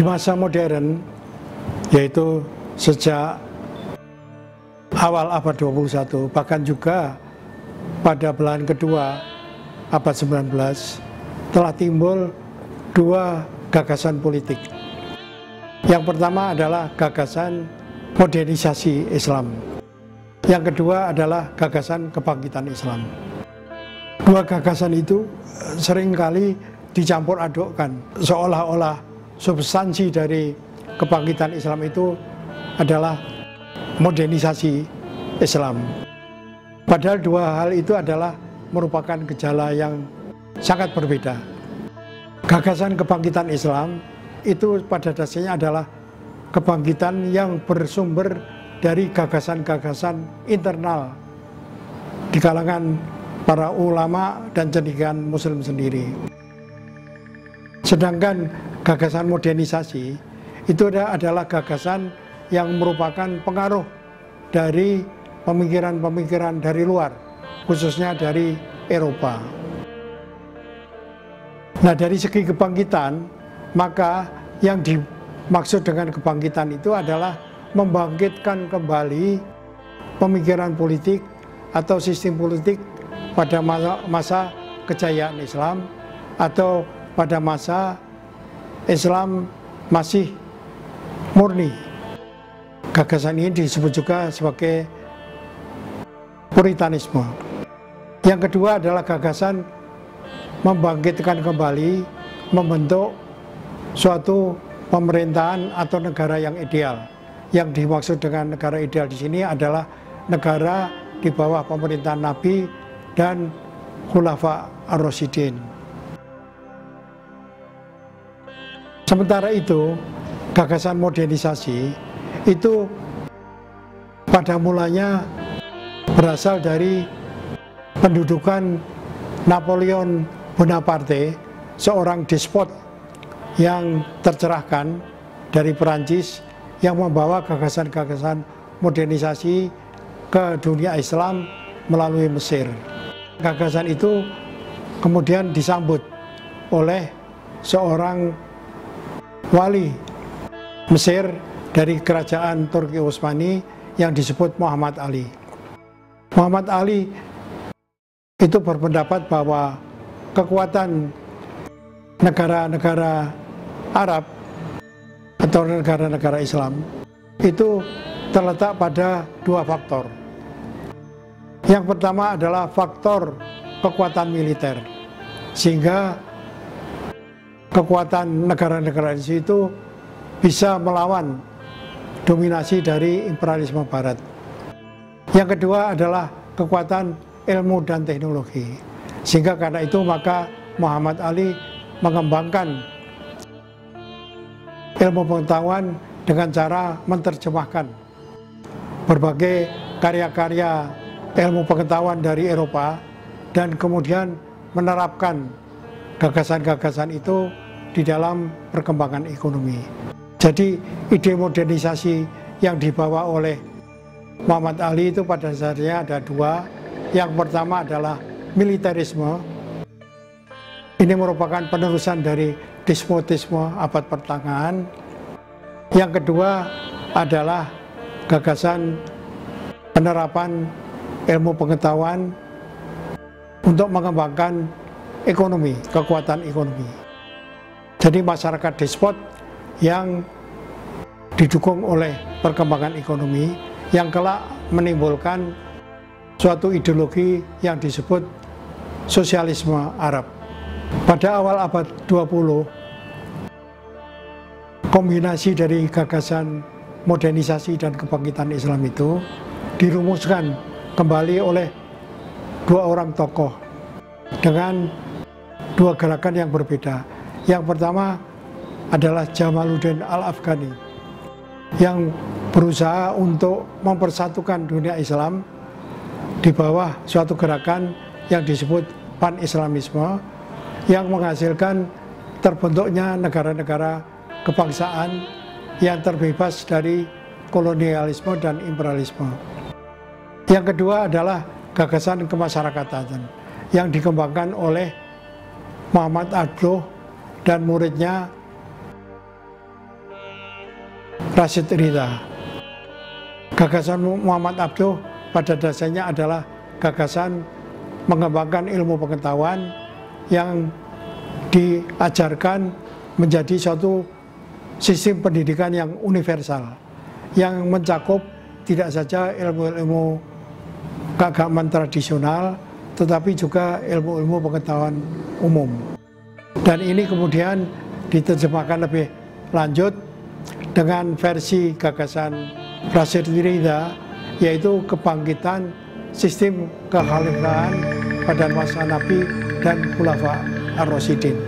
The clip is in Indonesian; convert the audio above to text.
masa modern, yaitu sejak awal abad 21, bahkan juga pada belahan kedua abad 19, telah timbul dua gagasan politik. Yang pertama adalah gagasan modernisasi Islam. Yang kedua adalah gagasan kebangkitan Islam. Dua gagasan itu seringkali dicampur adukkan, seolah-olah substansi dari kebangkitan Islam itu adalah modernisasi Islam. Padahal dua hal itu adalah merupakan gejala yang sangat berbeda. Gagasan kebangkitan Islam itu pada dasarnya adalah kebangkitan yang bersumber dari gagasan-gagasan internal di kalangan para ulama dan cendekiawan Muslim sendiri. Sedangkan gagasan modernisasi itu adalah gagasan yang merupakan pengaruh dari pemikiran-pemikiran dari luar, khususnya dari Eropa. Nah, dari segi kebangkitan, maka yang dimaksud dengan kebangkitan itu adalah membangkitkan kembali pemikiran politik atau sistem politik pada masa kejayaan Islam, atau pada masa Islam masih murni. Gagasan ini disebut juga sebagai Puritanisme. Yang kedua adalah gagasan membangkitkan kembali, membentuk suatu pemerintahan atau negara yang ideal. Yang dimaksud dengan negara ideal di sini adalah negara di bawah pemerintahan Nabi dan Khulafa ar-Rasyidin. Sementara itu, gagasan modernisasi itu pada mulanya berasal dari pendudukan Napoleon Bonaparte, seorang despot yang tercerahkan dari Perancis yang membawa gagasan-gagasan modernisasi ke dunia Islam melalui Mesir. Gagasan itu kemudian disambut oleh seorang wali Mesir dari kerajaan Turki Utsmani yang disebut Muhammad Ali. Muhammad Ali itu berpendapat bahwa kekuatan negara-negara Arab atau negara-negara Islam itu terletak pada dua faktor. Yang pertama adalah faktor kekuatan militer, sehingga kekuatan negara-negara di situ bisa melawan dominasi dari imperialisme Barat. Yang kedua adalah kekuatan ilmu dan teknologi, sehingga karena itu maka Muhammad Ali mengembangkan ilmu pengetahuan dengan cara menerjemahkan berbagai karya-karya ilmu pengetahuan dari Eropa dan kemudian menerapkan gagasan-gagasan itu di dalam perkembangan ekonomi. Jadi ide modernisasi yang dibawa oleh Muhammad Ali itu pada dasarnya ada dua. Yang pertama adalah militerisme. Ini merupakan penerusan dari despotisme abad pertengahan. Yang kedua adalah gagasan penerapan ilmu pengetahuan untuk mengembangkan ekonomi, kekuatan ekonomi. Jadi masyarakat despot yang didukung oleh perkembangan ekonomi yang kelak menimbulkan suatu ideologi yang disebut sosialisme Arab. Pada awal abad 20, kombinasi dari gagasan modernisasi dan kebangkitan Islam itu dirumuskan kembali oleh dua orang tokoh dengan dua gerakan yang berbeda. Yang pertama adalah Jamaluddin Al-Afghani yang berusaha untuk mempersatukan dunia Islam di bawah suatu gerakan yang disebut pan-Islamisme yang menghasilkan terbentuknya negara-negara kebangsaan yang terbebas dari kolonialisme dan imperialisme. Yang kedua adalah gagasan kemasyarakatan yang dikembangkan oleh Muhammad Abduh dan muridnya Rasyid Ridha. Gagasan Muhammad Abduh pada dasarnya adalah gagasan mengembangkan ilmu pengetahuan yang diajarkan menjadi suatu sistem pendidikan yang universal, yang mencakup tidak saja ilmu-ilmu keagamaan tradisional, tetapi juga ilmu-ilmu pengetahuan umum. Dan ini kemudian diterjemahkan lebih lanjut dengan versi gagasan Rasyid Ridha, yaitu kebangkitan sistem kekhalifahan pada masa Nabi dan Khulafa ar-Rasyidin.